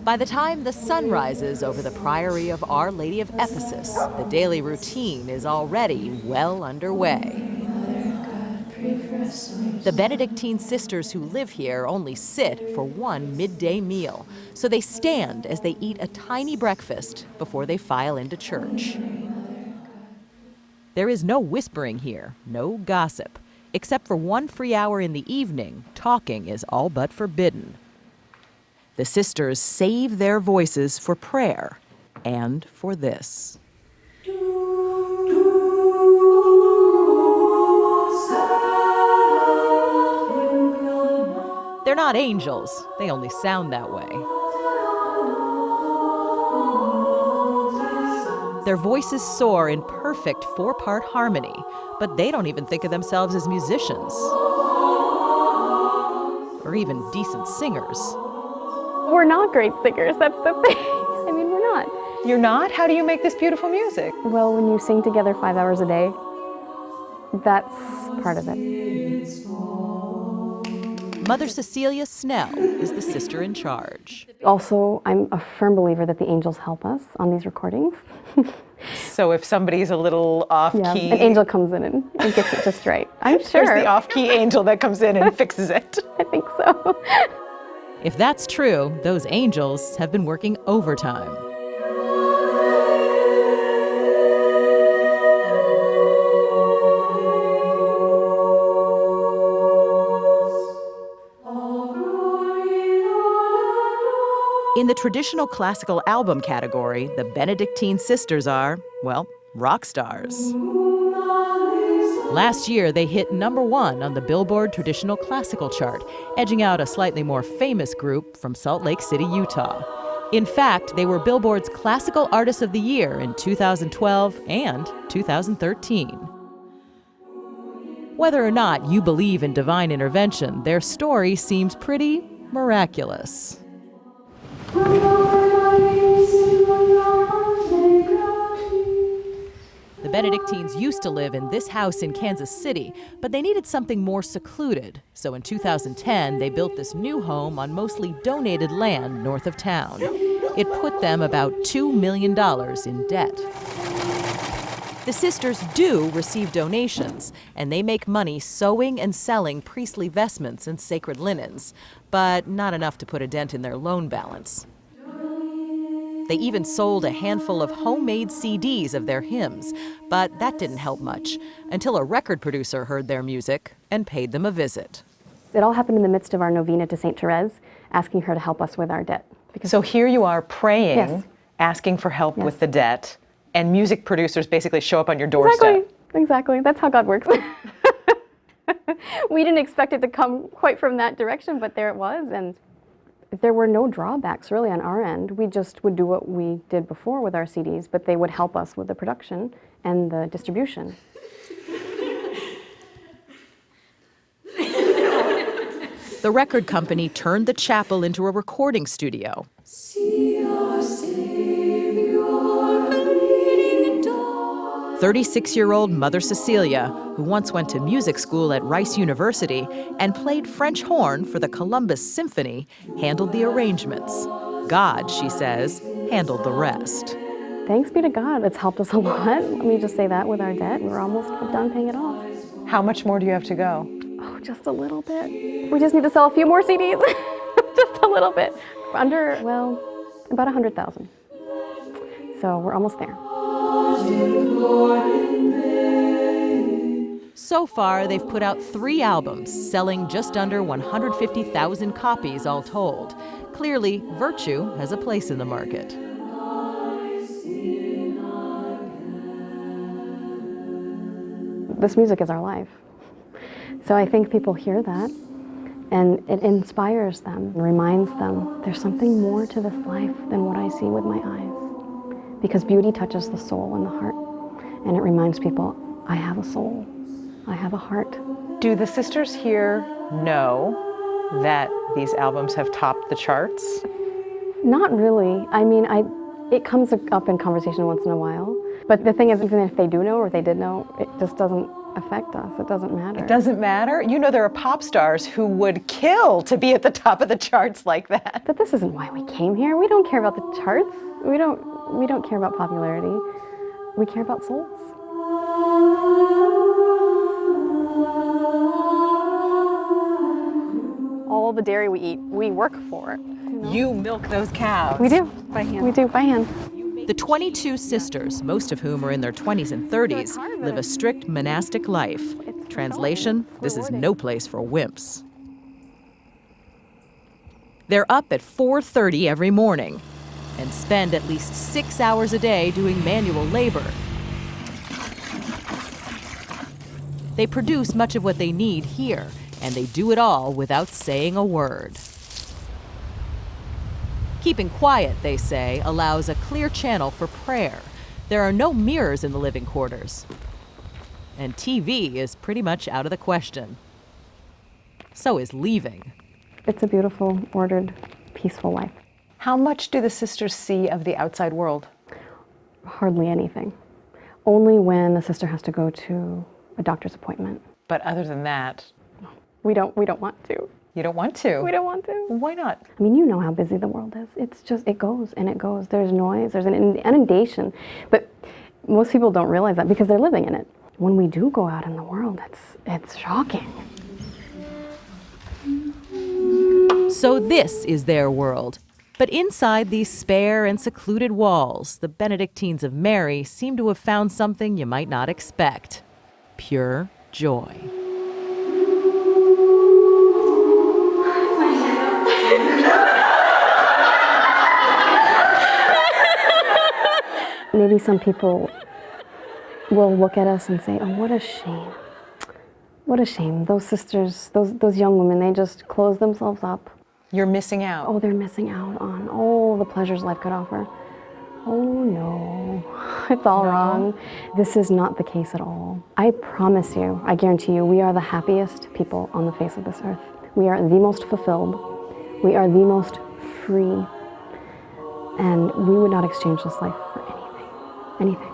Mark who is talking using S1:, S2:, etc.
S1: By the time the sun rises over the priory of Our Lady of Ephesus, the daily routine is already well underway. The Benedictine sisters who live here only sit for one midday meal, so they stand as they eat a tiny breakfast before they file into church. There is no whispering here, no gossip. Except for 1 free hour in the evening, talking is all but forbidden. The sisters save their voices for prayer and for this. They're not angels, they only sound that way. Their voices soar in perfect 4-part harmony, but they don't even think of themselves as musicians or even decent singers.
S2: We're not great singers, that's the thing. I mean, we're not.
S3: You're not? How do you make this beautiful music?
S2: Well, when you sing together 5 hours a day, that's part of it.
S1: Mother Cecilia Snell is the sister in charge.
S2: Also, I'm a firm believer that the angels help us on these recordings.
S3: So if somebody's a little off-key...
S2: an angel comes in and gets it just right. I'm sure.
S3: There's the off-key angel that comes in and fixes it.
S2: I think so.
S1: If that's true, those angels have been working overtime. In the traditional classical album category, the Benedictine sisters are, well, rock stars. Last year, they hit #1 on the Billboard Traditional Classical chart, edging out a slightly more famous group from Salt Lake City, Utah. In fact, they were Billboard's Classical Artists of the Year in 2012 and 2013. Whether or not you believe in divine intervention, their story seems pretty miraculous. The Benedictines used to live in this house in Kansas City, but they needed something more secluded. So in 2010, they built this new home on mostly donated land north of town. It put them about $2 million in debt. The sisters do receive donations, and they make money sewing and selling priestly vestments and sacred linens, but not enough to put a dent in their loan balance. They even sold a handful of homemade CDs of their hymns, but that didn't help much until a record producer heard their music and paid them a visit.
S2: It all happened in the midst of our novena to St. Therese, asking her to help us with our debt.
S3: So here you are praying,
S2: Yes.
S3: asking for help
S2: Yes.
S3: with the debt, and music producers basically show up on your doorstep.
S2: Exactly. That's how God works. We didn't expect it to come quite from that direction, but there it was, and there were no drawbacks really on our end. We just would do what we did before with our CDs, but they would help us with the production and the distribution.
S1: The record company turned the chapel into a recording studio. 36-year-old Mother Cecilia, who once went to music school at Rice University and played French horn for the Columbus Symphony, handled the arrangements. God, she says, handled the rest.
S2: Thanks be to God, it's helped us a lot. Let me just say that with our debt, we're almost done paying it off.
S3: How much more do you have to go?
S2: Oh, just a little bit. We just need to sell a few more CDs. Just a little bit. Under, well, about 100,000. So we're almost there.
S1: So far, they've put out 3 albums, selling just under 150,000 copies all told. Clearly, virtue has a place in the market.
S2: This music is our life. So I think people hear that, and it inspires them and reminds them there's something more to this life than what I see with my eyes. Because beauty touches the soul and the heart, and it reminds people, I have a soul, I have a heart.
S3: Do the sisters here know that these albums have topped the charts?
S2: Not really. I mean, it comes up in conversation once in a while. But the thing is, even if they do know or they did know, it just doesn't affect us. It doesn't matter.
S3: It doesn't matter? You know, there are pop stars who would kill to be at the top of the charts like that.
S2: But this isn't why we came here. We don't care about the charts. We don't care about popularity. We care about souls. All the dairy we eat, we work for it.
S3: You milk those cows.
S2: We do.
S3: By hand.
S2: We do, by hand.
S1: The 22 sisters, most of whom are in their 20s and 30s, live a strict monastic life. Translation, this is no place for wimps. They're up at 4:30 every morning and spend at least 6 hours a day doing manual labor. They produce much of what they need here, and they do it all without saying a word. Keeping quiet, they say, allows a clear channel for prayer. There are no mirrors in the living quarters. And TV is pretty much out of the question. So is leaving.
S2: It's a beautiful, ordered, peaceful life.
S3: How much do the sisters see of the outside world?
S2: Hardly anything. Only when a sister has to go to a doctor's appointment.
S3: But other than that,
S2: We don't want to.
S3: you don't want to.
S2: We don't want to.
S3: Why not?
S2: I mean, you know how busy the world is. It's just, it goes and it goes. There's noise, there's an inundation. But most people don't realize that because they're living in it. When we do go out in the world, it's shocking.
S1: So this is their world. But inside these spare and secluded walls, the Benedictines of Mary seem to have found something you might not expect. Pure joy.
S2: Maybe some people will look at us and say, oh, what a shame. What a shame. Those sisters, those young women, they just close themselves up.
S3: You're missing out.
S2: Oh, they're missing out on all the pleasures life could offer. Oh no, it's all wrong. This is not the case at all. I promise you, I guarantee you, we are the happiest people on the face of this earth. We are the most fulfilled. We are the most free. And we would not exchange this life for anything. Anything.